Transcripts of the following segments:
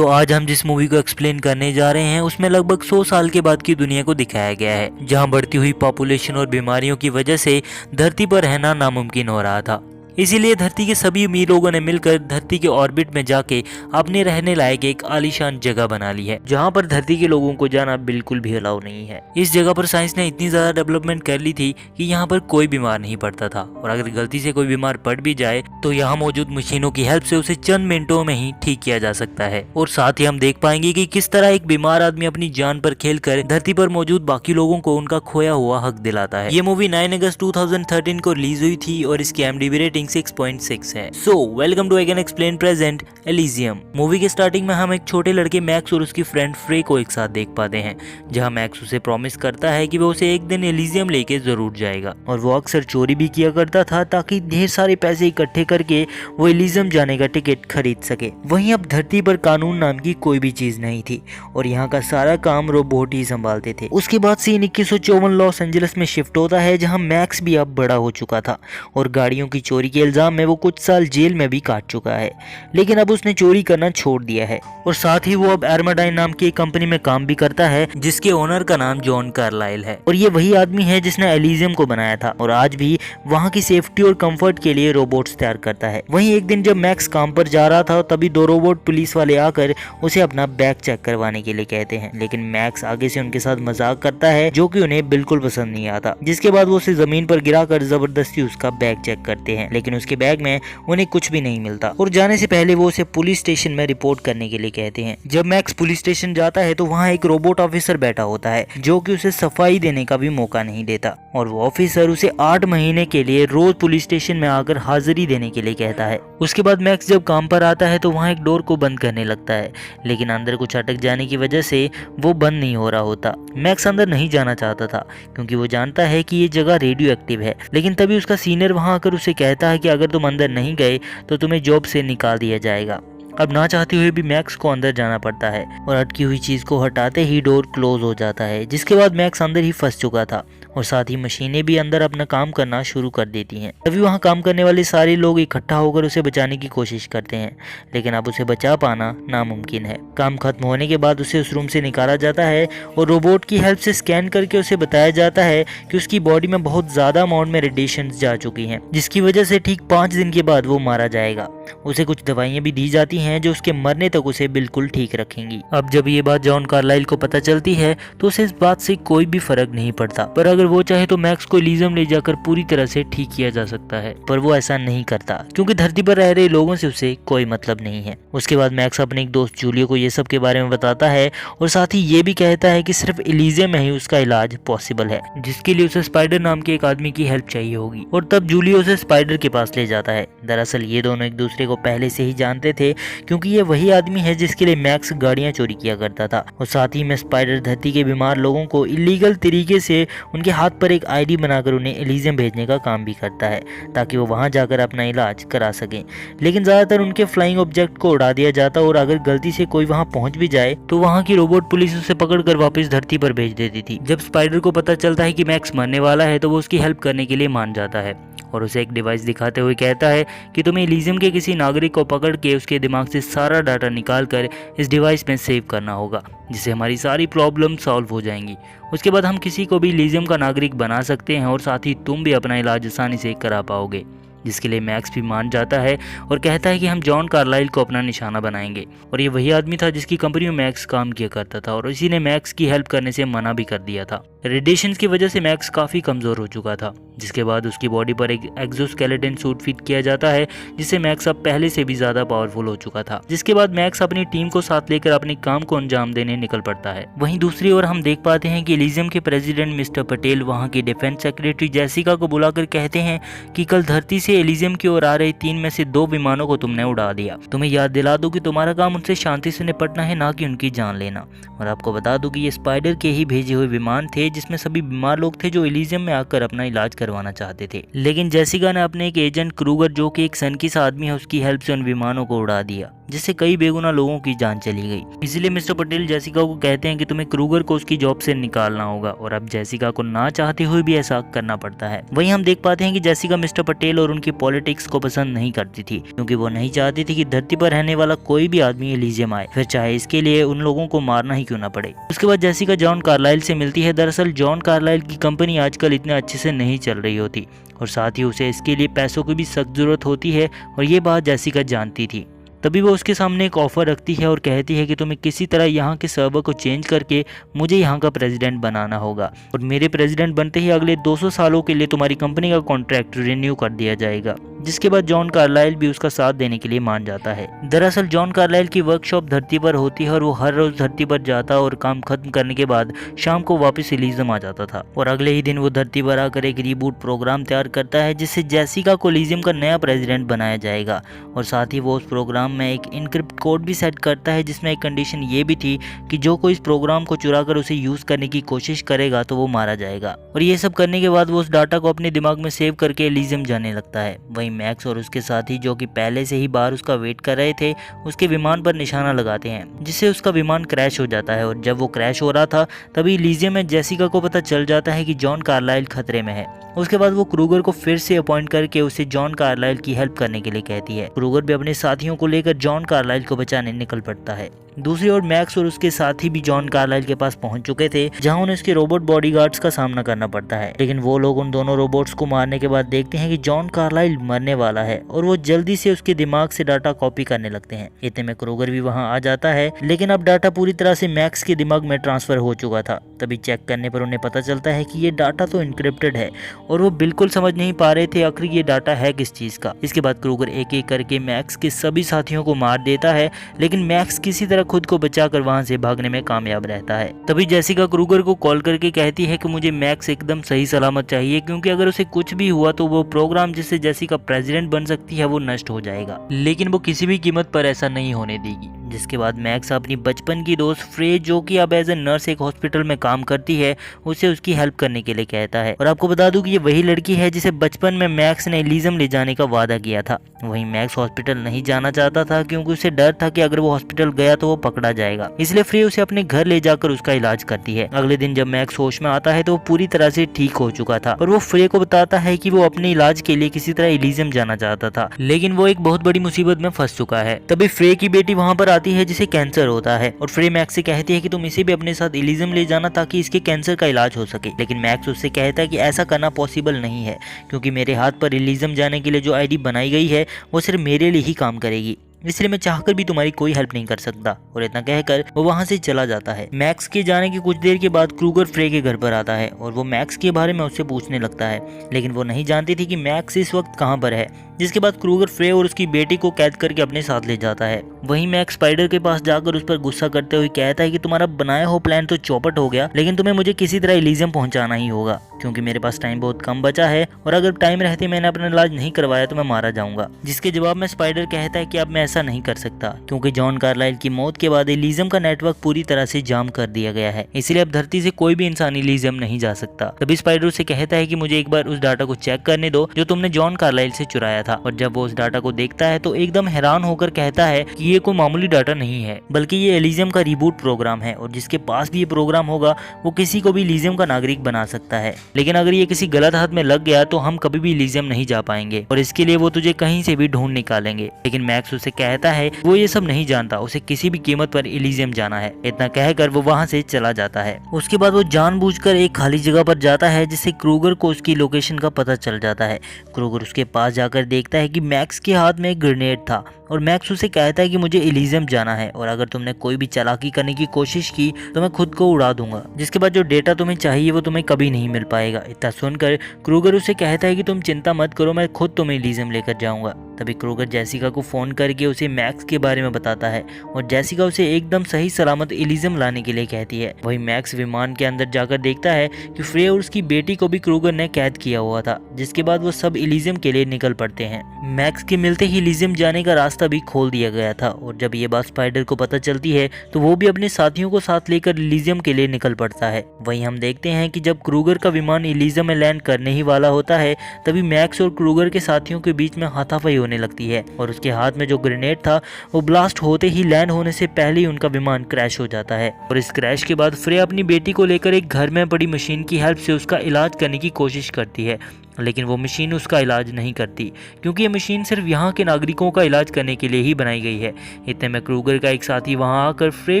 तो आज हम जिस मूवी को एक्सप्लेन करने जा रहे हैं उसमें लगभग 100 साल के बाद की दुनिया को दिखाया गया है, जहां बढ़ती हुई पॉपुलेशन और बीमारियों की वजह से धरती पर रहना नामुमकिन हो रहा था। इसीलिए धरती के सभी अमीर लोगों ने मिलकर धरती के ऑर्बिट में जाके अपने रहने लायक एक आलीशान जगह बना ली है, जहां पर धरती के लोगों को जाना बिल्कुल भी अलाउ नहीं है। इस जगह पर साइंस ने इतनी ज्यादा डेवलपमेंट कर ली थी कि यहाँ पर कोई बीमार नहीं पड़ता था, और अगर गलती से कोई बीमार पड़ भी जाए तो यहाँ मौजूद मशीनों की हेल्प से उसे चंद मिनटों में ही ठीक किया जा सकता है। और साथ ही हम देख पाएंगे कि किस तरह एक बीमार आदमी अपनी जान पर खेलकर धरती पर मौजूद बाकी लोगों को उनका खोया हुआ हक दिलाता है। ये मूवी 9 अगस्त 2013 को रिलीज हुई थी और इसकी IMDb रेटिंग 6.6 है। So welcome to again explain present Elysium. Movie के स्टार्टिंग में हम एक छोटे लड़के मैक्स और उसकी फ्रेंड फ्रे को एक साथ देख पाते हैं, जहां मैक्स उसे प्रॉमिस करता है कि वो उसे एक दिन एलिजियम लेके जरूर जाएगा, और वो अक्सर चोरी भी किया करता था ताकि ढेर सारे पैसे इकट्ठे करके वो एलिजियम जाने का टिकट खरीद सके। वहीं अब धरती पर कानून नाम की कोई भी चीज नहीं थी और यहाँ का सारा काम रोबोट ही संभालते थे। उसके बाद सीन 2154 लॉस एंजलिस में शिफ्ट होता है, जहाँ मैक्स भी अब बड़ा हो चुका था और गाड़ियों की चोरी के इल्जाम में वो कुछ साल जेल में भी काट चुका है, लेकिन अब उसने चोरी करना छोड़ दिया है। और साथ ही वो अब एर्माडाइन नाम की एक कंपनी में काम भी करता है, जिसके ओनर का नाम जॉन कार्लाइल है, और ये वही आदमी है जिसने एलिजियम को बनाया था और आज भी वहाँ की सेफ्टी और कंफर्ट के लिए रोबोट्स तैयार करता है। वहीं एक दिन जब मैक्स काम पर जा रहा था तभी 2 रोबोट पुलिस वाले आकर उसे अपना बैग चेक करवाने के लिए कहते हैं, लेकिन मैक्स आगे से उनके साथ मजाक करता है जो कि उन्हें बिल्कुल पसंद नहीं आता। जिसके बाद वो उसे जमीन पर गिराकर जबरदस्ती उसका बैग चेक करते हैं, लेकिन उसके बैग में उन्हें कुछ भी नहीं मिलता और जाने से पहले वो उसे पुलिस स्टेशन में रिपोर्ट करने के लिए कहते हैं। जब मैक्स पुलिस स्टेशन जाता है तो वहाँ एक रोबोट ऑफिसर बैठा होता है जो कि उसे सफाई देने का भी मौका नहीं देता, और वो ऑफिसर उसे 8 महीने के लिए रोज पुलिस स्टेशन में आकर हाजिरी देने के लिए कहता है। उसके बाद मैक्स जब काम पर आता है तो वहाँ एक डोर को बंद करने लगता है, लेकिन अंदर कुछ अटक जाने की वजह से वो बंद नहीं हो रहा होता। मैक्स अंदर नहीं जाना चाहता था क्योंकि वो जानता है कि ये जगह रेडियो एक्टिव है, लेकिन तभी उसका सीनियर वहाँ आकर उसे कहता है कि अगर तुम अंदर नहीं गए तो तुम्हें जॉब से निकाल दिया जाएगा। अब ना चाहते हुए भी मैक्स को अंदर जाना पड़ता है और अटकी हुई चीज को हटाते ही डोर क्लोज हो जाता है, जिसके बाद मैक्स अंदर ही फंस चुका था और साथ ही मशीनें भी अंदर अपना काम करना शुरू कर देती हैं। तभी वहाँ काम करने वाले सारे लोग इकट्ठा होकर उसे बचाने की कोशिश करते हैं, लेकिन अब उसे बचा पाना नामुमकिन है। काम खत्म होने के बाद उसे उस रूम से निकाला जाता है और रोबोट की हेल्प से स्कैन करके उसे बताया जाता है कि उसकी बॉडी में बहुत ज्यादा अमाउंट में रेडिएशन जा चुकी हैं, जिसकी वजह से ठीक 5 दिन के बाद वो मारा जाएगा। उसे कुछ दवाइयां भी दी जाती हैं जो उसके मरने तक उसे बिल्कुल ठीक रखेंगी। अब जब ये बात जॉन कार्लाइल को पता चलती है तो उसे इस बात से कोई भी फर्क नहीं पड़ता, पर अगर वो चाहे तो मैक्स को एलिजियम ले जाकर पूरी तरह से ठीक किया जा सकता है, पर वो ऐसा नहीं करता क्योंकि धरती पर रह रहे लोगों से उसे कोई मतलब नहीं है। उसके बाद मैक्स अपने एक दोस्त जूलियो को ये सब के बारे में बताता है और साथ ही ये भी कहता है कि सिर्फ एलिजियम में ही उसका इलाज पॉसिबल है, जिसके लिए उसे स्पाइडर नाम के एक आदमी की हेल्प चाहिए होगी। और तब जूलियो उसे स्पाइडर के पास ले जाता है। दरअसल ये दोनों एक दूसरे को पहले से ही जानते थे क्योंकि ये वही आदमी है जिसके लिए मैक्स गाड़ियां चोरी किया करता था, और साथ ही में स्पाइडर धरती के बीमार लोगों को इलीगल तरीके से उनके हाथ पर एक आईडी बनाकर उन्हें एलिजियम भेजने का काम भी करता है ताकि वो वहां जाकर अपना इलाज करा सकें। लेकिन ज्यादातर उनके फ्लाइंग ऑब्जेक्ट को उड़ा दिया जाता और अगर गलती से कोई वहां पहुंच भी जाए तो वहां की रोबोट पुलिस उसे पकड़कर वापस धरती पर भेज देती थी। जब स्पाइडर को पता चलता है कि मैक्स मरने वाला है तो वो उसकी हेल्प करने के लिए मान जाता है और उसे एक डिवाइस दिखाते हुए कहता है कि तुम्हें एलिजियम के किसी नागरिक को पकड़ के उसके दिमाग से सारा डाटा निकाल कर इस डिवाइस में सेव करना होगा, जिससे हमारी सारी प्रॉब्लम सॉल्व हो जाएंगी। उसके बाद हम किसी को भी एलिजियम का नागरिक बना सकते हैं और साथ ही तुम भी अपना इलाज आसानी से करा पाओगे, जिसके लिए मैक्स भी मान जाता है और कहता है कि हम जॉन कार्लाइल को अपना निशाना बनाएंगे। और ये वही आदमी था जिसकी कंपनी में मैक्स काम किया करता था और इसी ने मैक्स की हेल्प करने से मना भी कर दिया था। रेडिएशन की वजह से मैक्स काफी कमजोर हो चुका था, जिसके बाद उसकी बॉडी पर एक एक्सोस्केलेटन सूट फिट किया जाता है, जिससे मैक्स अब पहले से भी ज्यादा पावरफुल हो चुका था। जिसके बाद मैक्स अपनी टीम को साथ लेकर अपने काम को अंजाम देने निकल पड़ता है। वहीं दूसरी ओर हम देख पाते हैं कि एलिजियम के प्रेसिडेंट मिस्टर पटेल वहां की डिफेंस सेक्रेटरी जेसिका को बुलाकर कहते हैं कि कल धरती से एलिजियम की ओर आ रहे 3 में से 2 विमानों को तुमने उड़ा दिया। तुम्हें याद दिला दूं कि तुम्हारा काम उनसे शांति से निपटना है, ना कि उनकी जान लेना। और आपको बता दूं कि ये स्पाइडर के ही भेजे हुए विमान थे जिसमें सभी बीमार लोग थे जो एलिजियम में आकर अपना इलाज करवाना चाहते थे। लेकिन जेसिका ने अपने एक एजेंट क्रूगर, जो कि एक सनकीस आदमी है, उसकी हेल्प से उन विमानों को उड़ा दिया, जिससे कई बेगुनाह लोगों की जान चली गई। इसलिए मिस्टर पटेल जेसिका को कहते हैं कि तुम्हें क्रूगर को उसकी जॉब से निकालना होगा, और अब जेसिका को ना चाहते हुए भी ऐसा करना पड़ता है। वहीं हम देख पाते हैं कि जेसिका मिस्टर पटेल और उनकी पॉलिटिक्स को पसंद नहीं करती थी, क्योंकि वो नहीं चाहती थी कि धरती पर रहने वाला कोई भी आदमी एलिजियम आए, फिर चाहे इसके लिए उन लोगों को मारना ही क्यों ना पड़े। उसके बाद जेसिका जॉन कार्लाइल से मिलती है। दरअसल जॉन कार्लाइल की कंपनी आजकल इतने अच्छे से नहीं चल रही होती और साथ ही उसे इसके लिए पैसों की भी सख्त जरूरत होती है और ये बात जेसिका जानती थी। तभी वो उसके सामने एक ऑफर रखती है और कहती है कि तुम्हें किसी तरह यहाँ के सर्वर को चेंज करके मुझे यहाँ का प्रेसिडेंट बनाना होगा और मेरे प्रेसिडेंट बनते ही अगले 200 सालों के लिए तुम्हारी कंपनी का कॉन्ट्रैक्ट रिन्यू कर दिया जाएगा। जिसके बाद जॉन कार्लाइल भी उसका साथ देने के लिए मान जाता है। दरअसल जॉन कार्लाइल की वर्कशॉप धरती पर होती है और वो हर रोज धरती पर जाता और काम खत्म करने के बाद शाम को वापस एलिजियम आ जाता था और अगले ही दिन वो धरती पर आकर एक रीबूट प्रोग्राम तैयार करता है जिससे जेसिका को एलिजियम का नया प्रेसिडेंट बनाया जाएगा और साथ ही वो उस प्रोग्राम में एक इनक्रिप्ट कोड भी सेट करता है जिसमें एक कंडीशन ये भी थी कि जो कोई इस प्रोग्राम को चुरा कर उसे यूज करने की कोशिश करेगा तो वो मारा जाएगा। और ये सब करने के बाद वो उस डाटा को अपने दिमाग में सेव करके एलिजियम जाने लगता है। वहीं मैक्स और उसके साथी जो कि पहले से ही बाहर उसका वेट कर रहे थे उसके विमान पर निशाना लगाते हैं जिससे उसका विमान क्रैश हो जाता है और जब वो क्रैश हो रहा था तभी एलिजियम में जेसिका को पता चल जाता है कि जॉन कार्लाइल खतरे में है। उसके बाद वो क्रूगर को फिर से अपॉइंट करके उसे जॉन कार्लाइल की हेल्प करने के लिए कहती है। क्रूगर भी अपने साथियों को लेकर जॉन कार्लाइल को बचाने निकल पड़ता है। दूसरी ओर मैक्स और उसके साथी भी जॉन कार्लाइल के पास पहुंच चुके थे जहां उन्हें उसके रोबोट बॉडीगार्ड्स का सामना करना पड़ता है, लेकिन वो लोग उन दोनों रोबोट्स को मारने के बाद देखते हैं कि जॉन कार्लाइल मरने वाला है और वो जल्दी से उसके दिमाग से डाटा कॉपी करने लगते हैं। इतने में क्रूगर भी वहां आ जाता है, लेकिन अब डाटा पूरी तरह से मैक्स के दिमाग में ट्रांसफर हो चुका था। तभी चेक करने पर उन्हें पता चलता है कि ये डाटा तो इनक्रिप्टेड है और वो बिल्कुल समझ नहीं पा रहे थे आखिर ये डाटा है किस चीज का। इसके बाद क्रूगर एक एक करके मैक्स के सभी साथियों को मार देता है, लेकिन मैक्स किसी तरह खुद को बचाकर वहां से भागने में कामयाब रहता है। तभी जेसिका क्रूगर को कॉल करके कहती है कि मुझे मैक्स एकदम सही सलामत चाहिए, क्योंकि अगर उसे कुछ भी हुआ तो वो प्रोग्राम जिससे जेसिका प्रेसिडेंट बन सकती है वो नष्ट हो जाएगा, लेकिन वो किसी भी कीमत पर ऐसा नहीं होने देगी। जिसके बाद मैक्स अपनी बचपन की दोस्त फ्रे जो कि अब एज ए नर्स एक हॉस्पिटल में काम करती है उसे उसकी हेल्प करने के लिए कहता है। और आपको बता दूं कि ये वही लड़की है जिसे बचपन में मैक्स ने एलिजियम ले जाने का वादा किया था। वहीं मैक्स हॉस्पिटल नहीं जाना चाहता था क्योंकि उसे डर था कि अगर वो हॉस्पिटल गया तो वो पकड़ा जाएगा, इसलिए फ्रे उसे अपने घर ले जाकर उसका इलाज करती है। अगले दिन जब मैक्स होश में आता है तो वो पूरी तरह से ठीक हो चुका था और वो फ्रे को बताता है कि वो अपने इलाज के लिए किसी तरह एलिजियम जाना चाहता था, लेकिन वो एक बहुत बड़ी मुसीबत में फंस चुका है। तभी फ्रे की बेटी वहां पर आती है जिसे कैंसर होता है और फ्रे मैक्स से कहती है कि तुम इसे भी अपने साथ एलिजियम ले जाना ताकि इसके कैंसर का इलाज हो सके, लेकिन मैक्स उससे कहता है कि ऐसा करना पॉसिबल नहीं है क्योंकि मेरे हाथ पर एलिजियम जाने के लिए जो आईडी बनाई गई है वो सिर्फ मेरे लिए ही काम करेगी, इसलिए मैं चाहकर भी तुम्हारी कोई हेल्प नहीं कर सकता। और इतना कहकर वो वहां से चला जाता है। मैक्स के जाने की कुछ देर के बाद क्रूगर फ्रे के घर पर आता है और वो मैक्स के बारे में उससे पूछने लगता है, लेकिन वो नहीं जानती थी कि मैक्स इस वक्त कहां पर है। जिसके बाद क्रूगर फ्रे और उसकी बेटी को कैद करके अपने साथ ले जाता है। वहीं मैक्स स्पाइडर के पास जाकर उस पर गुस्सा करते हुए कहता है कि तुम्हारा बनाया हो प्लान तो चौपट हो गया, लेकिन तुम्हें मुझे किसी तरह एलिजियम पहुंचाना ही होगा क्योंकि मेरे पास टाइम बहुत कम बचा है और अगर टाइम रहते मैंने अपना इलाज नहीं करवाया तो मैं मारा जाऊंगा। जिसके जवाब में स्पाइडर कहता है कि अब मैं ऐसा नहीं कर सकता क्योंकि जॉन कार्लाइल की मौत के बाद एलिजियम का नेटवर्क पूरी तरह से जाम कर दिया गया है, इसलिए अब धरती से कोई भी इंसान एलिजियम नहीं जा सकता। तभी स्पाइडर से कहता है कि मुझे एक बार उस डाटा को चेक करने दो जो तुमने जॉन कार्लाइल से चुराया था। और जब वो उस डाटा को देखता है तो एकदम हैरान होकर कहता है कि ये कोई मामूली डाटा नहीं है बल्कि ये एलिजियम का रिबूट प्रोग्राम है और जिसके पास भी ये प्रोग्राम होगा वो किसी को भी एलिजियम का नागरिक बना सकता है, लेकिन अगर ये किसी गलत हाथ में लग गया तो हम कभी भी एलिजियम नहीं जा पाएंगे और इसके लिए वो तुझे कहीं से भी ढूंढ निकालेंगे। लेकिन मैक्स उसे कहता है वो ये सब नहीं जानता, उसे किसी भी कीमत पर एलिजियम जाना है। इतना कहकर वो वहां से चला जाता है। उसके बाद वो जानबूझकर एक खाली जगह पर जाता है जिससे क्रूगर को उसकी लोकेशन का पता चल जाता है। क्रूगर उसके पास जाकर देखता है कि मैक्स के हाथ में एक ग्रेनेड था और मैक्स उसे कहता है कि मुझे एलिजियम जाना है और अगर तुमने कोई भी चालाकी करने की कोशिश की तो मैं खुद को उड़ा दूंगा, जिसके बाद जो डेटा तुम्हें चाहिए वो तुम्हें कभी नहीं मिल पाएगा। इतना सुनकर क्रूगर उसे कहता है कि तुम चिंता मत करो, मैं खुद तुम्हें एलिजियम लेकर जाऊंगा। तभी क्रूगर जेसिका को फोन करके उसे मैक्स के बारे में बताता है और जेसिका उसे एकदम सही सलामत एलिजियम लाने के लिए कहती है। वही मैक्स विमान के अंदर जाकर देखता है कि फ्रे और उसकी बेटी को भी क्रूगर ने कैद किया हुआ था, जिसके बाद वो सब एलिजियम के लिए निकल पड़ते हैं। मैक्स के मिलते ही एलिजियम जाने का रास्ता भी खोल दिया गया था और जब ये बात स्पाइडर को पता चलती है तो वो भी अपने साथियों को साथ लेकर एलिजियम के लिए निकल पड़ता है। वहीं हम देखते हैं कि जब क्रूगर का विमान एलिजियम में लैंड करने ही वाला होता है तभी मैक्स और क्रूगर के साथियों के बीच में हाथापाई होने लगती है और उसके हाथ में जो ग्रेनेड था वो ब्लास्ट होते ही लैंड होने से पहले ही उनका विमान क्रैश हो जाता है। और इस क्रैश के बाद फ्रे अपनी बेटी को लेकर एक घर में पड़ी मशीन की हेल्प से उसका इलाज करने की कोशिश करती है। लेकिन वो मशीन उसका इलाज नहीं करती, क्योंकि ये मशीन सिर्फ यहाँ के नागरिकों का इलाज करने के लिए ही बनाई गई है। इतने में क्रूगर का एक साथी वहाँ आकर फ्रे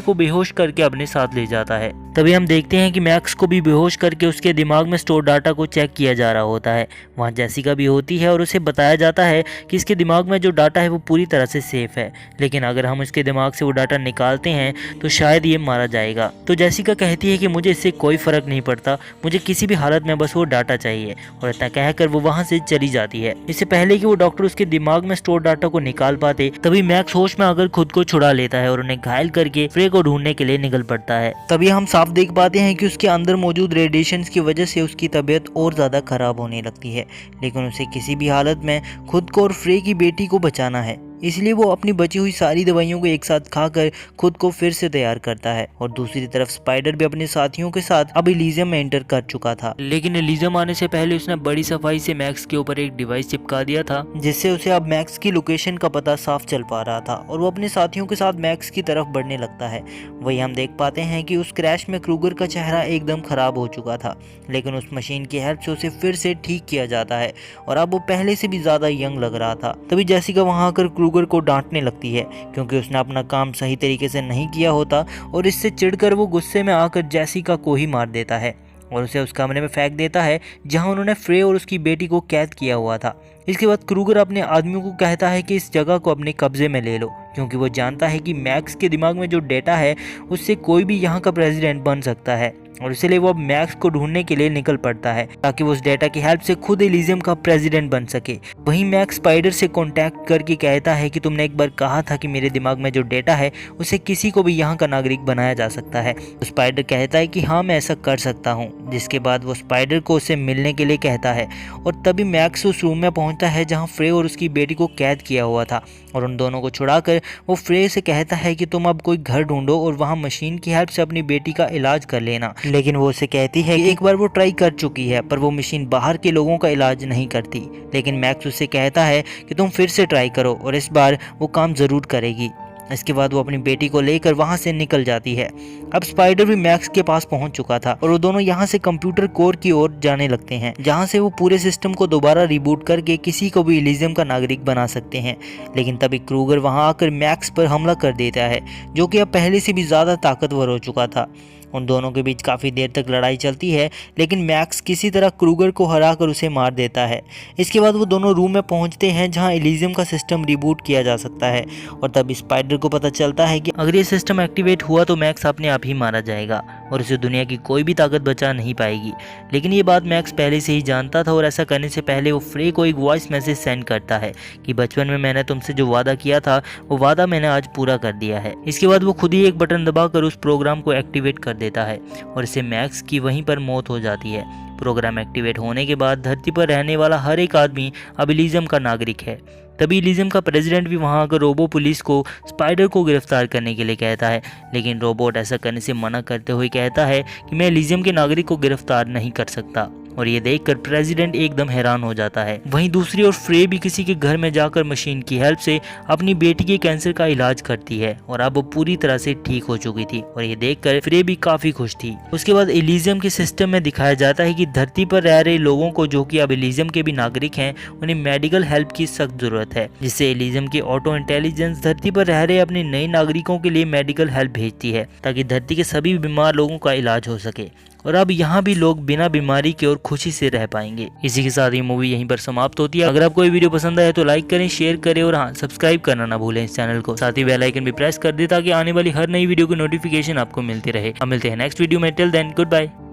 को बेहोश करके अपने साथ ले जाता है। तभी हम देखते हैं कि मैक्स को भी बेहोश करके उसके दिमाग में स्टोर डाटा को चेक किया जा रहा होता है। वहाँ जेसिका भी होती है और उसे बताया जाता है कि इसके दिमाग में जो डाटा है वो पूरी तरह से सेफ है, लेकिन अगर हम इसके दिमाग से वो डाटा निकालते हैं तो शायद ये मारा जाएगा। तो जेसिका कहती है कि मुझे इससे कोई फर्क नहीं पड़ता, मुझे किसी भी हालत में बस वो डाटा चाहिए, और इतना कहकर वो वहाँ से चली जाती है। इससे पहले कि वो डॉक्टर उसके दिमाग में स्टोर डाटा को निकाल पाते, तभी मैक्स होश में आकर खुद को छुड़ा लेता है और उन्हें घायल करके फ्रे को ढूंढने के लिए निकल पड़ता है। तभी हम साफ देख पाते हैं कि उसके अंदर मौजूद रेडिएशन की वजह से उसकी तबीयत और ज्यादा खराब होने लगती है, लेकिन उसे किसी भी हालत में खुद को और फ्रे की बेटी को बचाना है, इसलिए वो अपनी बची हुई सारी दवाइयों को एक साथ खाकर खुद को फिर से तैयार करता है। और दूसरी तरफ स्पाइडर भी अपने साथियों के साथ अब इलीजियम में एंटर कर चुका था, लेकिन इलीजियम आने से पहले उसने बड़ी सफाई से मैक्स के ऊपर एक डिवाइस चिपका दिया था, जिससे उसे अब मैक्स की लोकेशन का पता साफ चल पा रहा था और वो अपने साथियों के साथ मैक्स की तरफ बढ़ने लगता है। वही हम देख पाते हैं कि उस क्रैश में क्रूगर का चेहरा एकदम खराब हो चुका था, लेकिन उस मशीन की हेल्प से उसे फिर से ठीक किया जाता है और अब वो पहले से भी ज्यादा यंग लग रहा था। तभी जेसिका वहां आकर क्रूगर को डांटने लगती है, क्योंकि उसने अपना काम सही तरीके से नहीं किया होता, और इससे चिढ़कर वो गुस्से में आकर जेसिका को ही मार देता है और उसे उस कमरे में फेंक देता है जहां उन्होंने फ्रे और उसकी बेटी को कैद किया हुआ था। इसके बाद क्रूगर अपने आदमियों को कहता है कि इस जगह को अपने कब्जे में ले लो, क्योंकि वो जानता है कि मैक्स के दिमाग में जो डेटा है उससे कोई भी यहाँ का प्रेसिडेंट बन सकता है, और इसलिए वो अब मैक्स को ढूंढने के लिए निकल पड़ता है ताकि वो उस डेटा की हेल्प से खुद इलीजियम का प्रेसिडेंट बन सके। वहीं मैक्स स्पाइडर से कांटेक्ट करके कहता है कि तुमने एक बार कहा था कि मेरे दिमाग में जो डेटा है उसे किसी को भी यहाँ का नागरिक बनाया जा सकता है। तो स्पाइडर कहता है कि हाँ मैं ऐसा कर सकता हूँ, जिसके बाद वो स्पाइडर को उससे मिलने के लिए कहता है, और तभी मैक्स उस रूम में पहुंचता है जहाँ फ्रे और उसकी बेटी को कैद किया हुआ था, और उन दोनों को छुड़ाकर वो फ्रे से कहता है कि तुम अब कोई घर ढूंढो और वहाँ मशीन की हेल्प से अपनी बेटी का इलाज कर लेना। लेकिन वो उसे कहती है कि एक बार वो ट्राई कर चुकी है, पर वो मशीन बाहर के लोगों का इलाज नहीं करती। लेकिन मैक्स उससे कहता है कि तुम फिर से ट्राई करो और इस बार वो काम जरूर करेगी। इसके बाद वो अपनी बेटी को लेकर वहां से निकल जाती है। अब स्पाइडर भी मैक्स के पास पहुंच चुका था और वो दोनों यहां से कंप्यूटर कोर की ओर जाने लगते हैं, जहां से वो पूरे सिस्टम को दोबारा रिबूट करके किसी को भी इलीजियम का नागरिक बना सकते हैं। लेकिन तभी क्रूगर वहां आकर मैक्स पर हमला कर देता है, जो कि अब पहले से भी ज्यादा ताकतवर हो चुका था। उन दोनों के बीच काफ़ी देर तक लड़ाई चलती है, लेकिन मैक्स किसी तरह क्रूगर को हराकर उसे मार देता है। इसके बाद वो दोनों रूम में पहुंचते हैं जहां इलीजियम का सिस्टम रिबूट किया जा सकता है, और तब स्पाइडर को पता चलता है कि अगर ये सिस्टम एक्टिवेट हुआ तो मैक्स अपने आप ही मारा जाएगा और उसे दुनिया की कोई भी ताकत बचा नहीं पाएगी। लेकिन ये बात मैक्स पहले से ही जानता था, और ऐसा करने से पहले वो फ्रे को एक वॉइस मैसेज सेंड करता है कि बचपन में मैंने तुमसे जो वादा किया था वो वादा मैंने आज पूरा कर दिया है। इसके बाद वो खुद ही एक बटन दबाकर उस प्रोग्राम को एक्टिवेट कर देता है और इससे मैक्स की वहीं पर मौत हो जाती है। प्रोग्राम एक्टिवेट होने के बाद धरती पर रहने वाला हर एक आदमी अब इलीजियम का नागरिक है। तभी इलीजियम का प्रेसिडेंट भी वहां आकर रोबो पुलिस को स्पाइडर को गिरफ्तार करने के लिए कहता है, लेकिन रोबोट ऐसा करने से मना करते हुए कहता है कि मैं इलीजियम के नागरिक को गिरफ्तार नहीं कर सकता। और ये देखकर प्रेसिडेंट एकदम हैरान हो जाता है। वहीं दूसरी ओर फ्रे भी किसी के घर में जाकर मशीन की हेल्प से अपनी बेटी के कैंसर का इलाज करती है, और अब वो पूरी तरह से ठीक हो चुकी थी, और ये देखकर फ्रे भी काफी खुश थी। उसके बाद इलीजियम के सिस्टम में दिखाया जाता है कि धरती पर रह रहे लोगों को, जो कि अब इलीजियम के भी नागरिक हैं, उन्हें मेडिकल हेल्प की सख्त जरूरत है, जिससे इलीजियम की ऑटो इंटेलिजेंस धरती पर रह रहे अपने नए नागरिकों के लिए मेडिकल हेल्प भेजती है, ताकि धरती के सभी बीमार लोगों का इलाज हो सके, और अब यहाँ भी लोग बिना बीमारी के और खुशी से रह पाएंगे। इसी के साथ ये मूवी यहीं पर समाप्त होती है। अगर आपको ये वीडियो पसंद आए तो लाइक करें, शेयर करें, और हाँ, सब्सक्राइब करना ना भूलें इस चैनल को। साथ ही बेल आइकन भी प्रेस कर दें ताकि आने वाली हर नई वीडियो की नोटिफिकेशन आपको मिलती रहे। अब मिलते हैं नेक्स्ट वीडियो में। Till then, good bye.